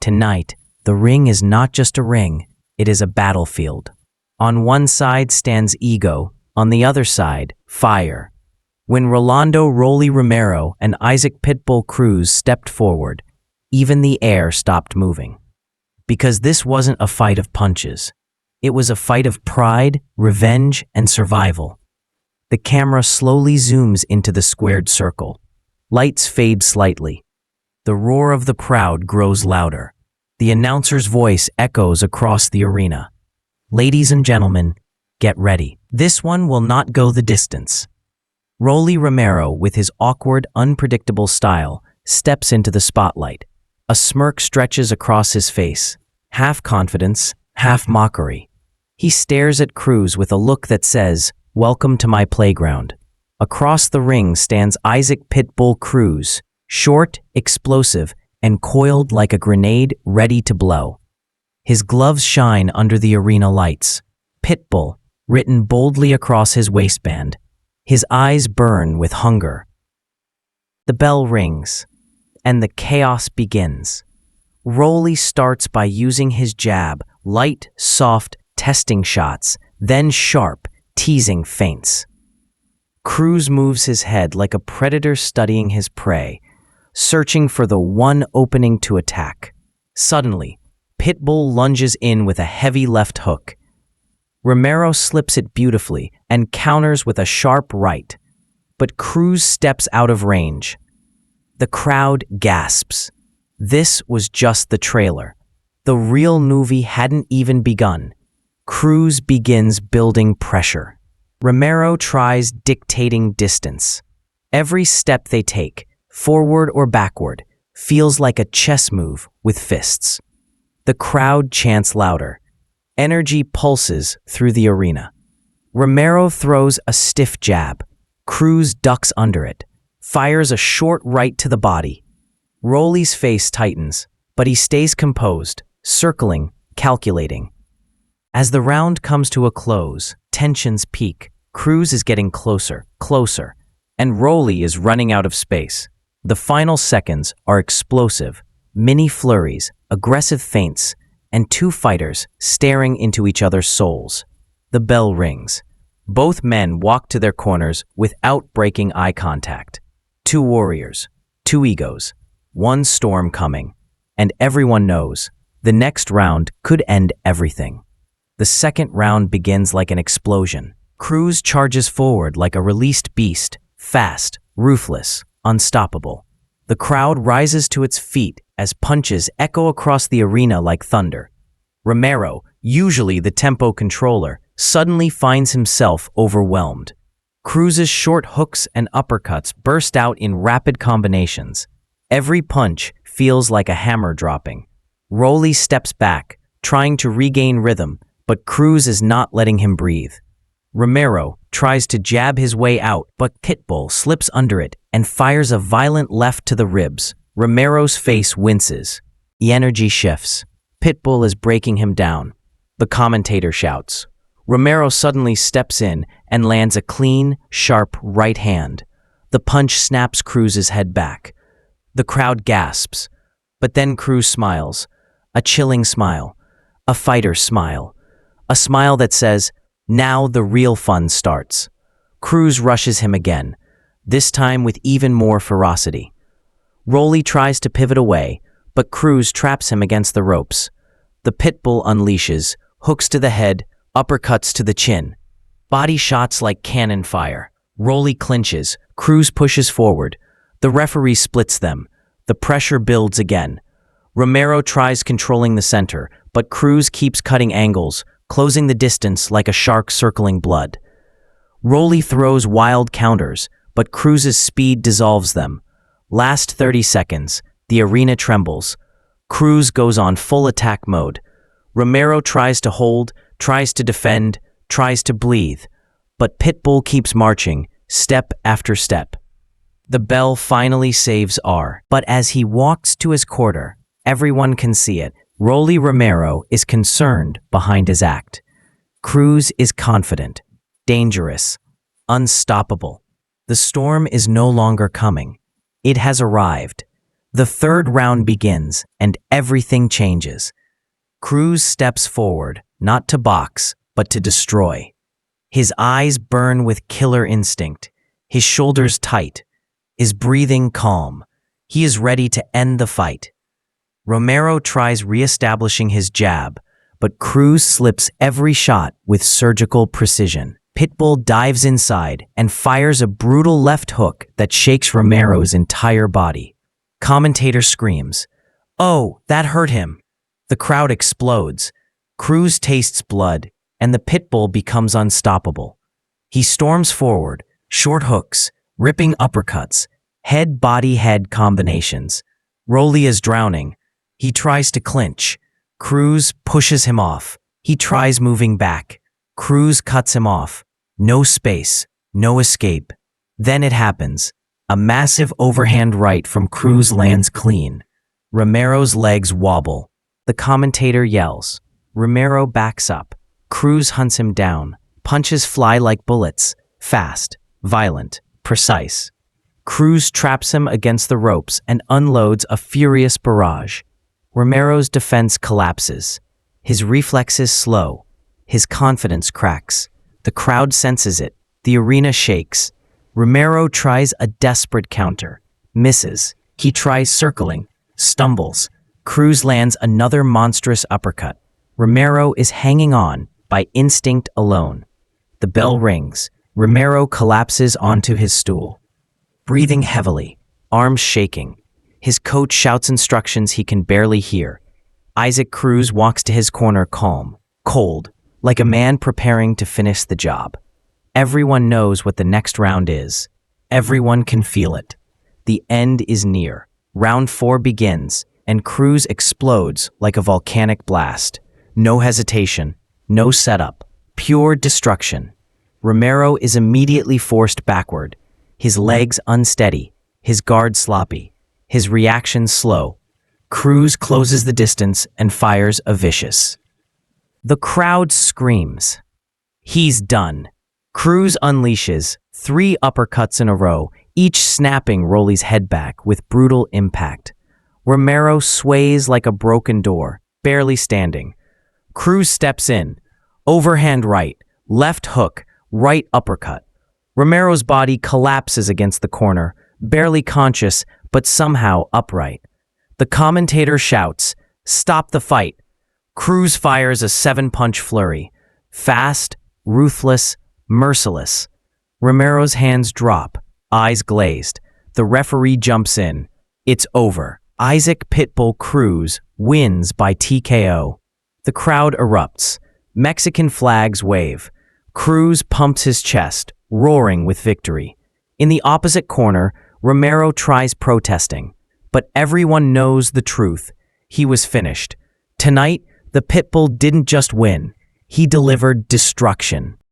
Tonight, the ring is not just a ring, it is a battlefield. On one side stands ego, on the other side, fire. When Rolando Romero and Isaac Pitbull Cruz stepped forward, even the air stopped moving. Because this wasn't a fight of punches. It was a fight of pride, revenge, and survival. The camera slowly zooms into the squared circle. Lights fade slightly. The roar of the crowd grows louder. The announcer's voice echoes across the arena. Ladies and gentlemen, get ready. This one will not go the distance. Romero, with his awkward, unpredictable style, steps into the spotlight. A smirk stretches across his face, half confidence, half mockery. He stares at Cruz with a look that says, "Welcome to my playground." Across the ring stands Isaac Pitbull Cruz, short, explosive, and coiled like a grenade ready to blow. His gloves shine under the arena lights. Pitbull, written boldly across his waistband. His eyes burn with hunger. The bell rings, and the chaos begins. Rolly starts by using his jab, light, soft, testing shots, then sharp, teasing feints. Cruz moves his head like a predator studying his prey, searching for the one opening to attack. Suddenly, Pitbull lunges in with a heavy left hook. Romero slips it beautifully and counters with a sharp right, but Cruz steps out of range. The crowd gasps. This was just the trailer. The real movie hadn't even begun. Cruz begins building pressure. Romero tries dictating distance. Every step they take, forward or backward, feels like a chess move with fists. The crowd chants louder. Energy pulses through the arena. Romero throws a stiff jab. Cruz ducks under it, fires a short right to the body. Rolly's face tightens, but he stays composed, circling, calculating. As the round comes to a close, tensions peak. Cruz is getting closer, and Rolly is running out of space. The final seconds are explosive, mini flurries, aggressive feints, and two fighters staring into each other's souls. The bell rings. Both men walk to their corners without breaking eye contact. Two warriors, two egos, one storm coming, and everyone knows the next round could end everything. The second round begins like an explosion. Cruz charges forward like a released beast, fast, ruthless, unstoppable. The crowd rises to its feet as punches echo across the arena like thunder. Romero, usually the tempo controller, suddenly finds himself overwhelmed. Cruz's short hooks and uppercuts burst out in rapid combinations. Every punch feels like a hammer dropping. Rolly steps back, trying to regain rhythm, but Cruz is not letting him breathe. Romero tries to jab his way out, but Pitbull slips under it and fires a violent left to the ribs. Romero's face winces. The energy shifts. Pitbull is breaking him down. The commentator shouts. Romero suddenly steps in and lands a clean, sharp right hand. The punch snaps Cruz's head back. The crowd gasps, but then Cruz smiles. A chilling smile. A fighter's smile. A smile that says, "Now the real fun starts." Cruz rushes him again, this time with even more ferocity. Rolly tries to pivot away, but Cruz traps him against the ropes. The Pitbull unleashes, hooks to the head, uppercuts to the chin. Body shots like cannon fire. Rolly clinches, Cruz pushes forward. The referee splits them. The pressure builds again. Romero tries controlling the center, but Cruz keeps cutting angles, closing the distance like a shark circling blood. Rolly throws wild counters, but Cruz's speed dissolves them. Last 30 seconds, the arena trembles. Cruz goes on full attack mode. Romero tries to hold, tries to defend, tries to breathe, but Pitbull keeps marching, step after step. The bell finally saves R, but as he walks to his quarter, everyone can see it. Rolly Romero is concerned behind his act. Cruz is confident, dangerous, unstoppable. The storm is no longer coming. It has arrived. The third round begins, and everything changes. Cruz steps forward, not to box, but to destroy. His eyes burn with killer instinct, his shoulders tight, his breathing calm. He is ready to end the fight. Romero tries reestablishing his jab, but Cruz slips every shot with surgical precision. Pitbull dives inside and fires a brutal left hook that shakes Romero's entire body. Commentator screams, "Oh, that hurt him." The crowd explodes. Cruz tastes blood, and the Pitbull becomes unstoppable. He storms forward, short hooks, ripping uppercuts, head-body-head combinations. Rolly is drowning. He tries to clinch. Cruz pushes him off. He tries moving back. Cruz cuts him off. No space, no escape. Then it happens. A massive overhand right from Cruz lands clean. Romero's legs wobble. The commentator yells. Romero backs up. Cruz hunts him down. Punches fly like bullets. Fast, violent, precise. Cruz traps him against the ropes and unloads a furious barrage. Romero's defense collapses. His reflexes slow. His confidence cracks. The crowd senses it. The arena shakes. Romero tries a desperate counter. Misses. He tries circling. Stumbles. Cruz lands another monstrous uppercut. Romero is hanging on by instinct alone. The bell rings. Romero collapses onto his stool. Breathing heavily, arms shaking. His coach shouts instructions he can barely hear. Isaac Cruz walks to his corner calm, cold, like a man preparing to finish the job. Everyone knows what the next round is. Everyone can feel it. The end is near. Round 4 begins, and Cruz explodes like a volcanic blast. No hesitation, no setup, pure destruction. Romero is immediately forced backward, his legs unsteady, his guard sloppy, his reaction slow. Cruz closes the distance and fires a vicious. The crowd screams. He's done. Cruz unleashes 3 uppercuts in a row, each snapping Rolly's head back with brutal impact. Romero sways like a broken door, barely standing. Cruz steps in. Overhand right, left hook, right uppercut. Romero's body collapses against the corner, barely conscious, but somehow upright. The commentator shouts, "Stop the fight." Cruz fires a 7-punch flurry. Fast, ruthless, merciless. Romero's hands drop, eyes glazed. The referee jumps in. It's over. Isaac Pitbull Cruz wins by TKO. The crowd erupts. Mexican flags wave. Cruz pumps his chest, roaring with victory. In the opposite corner, Romero tries protesting. But everyone knows the truth. He was finished. Tonight, the Pitbull didn't just win. He delivered destruction.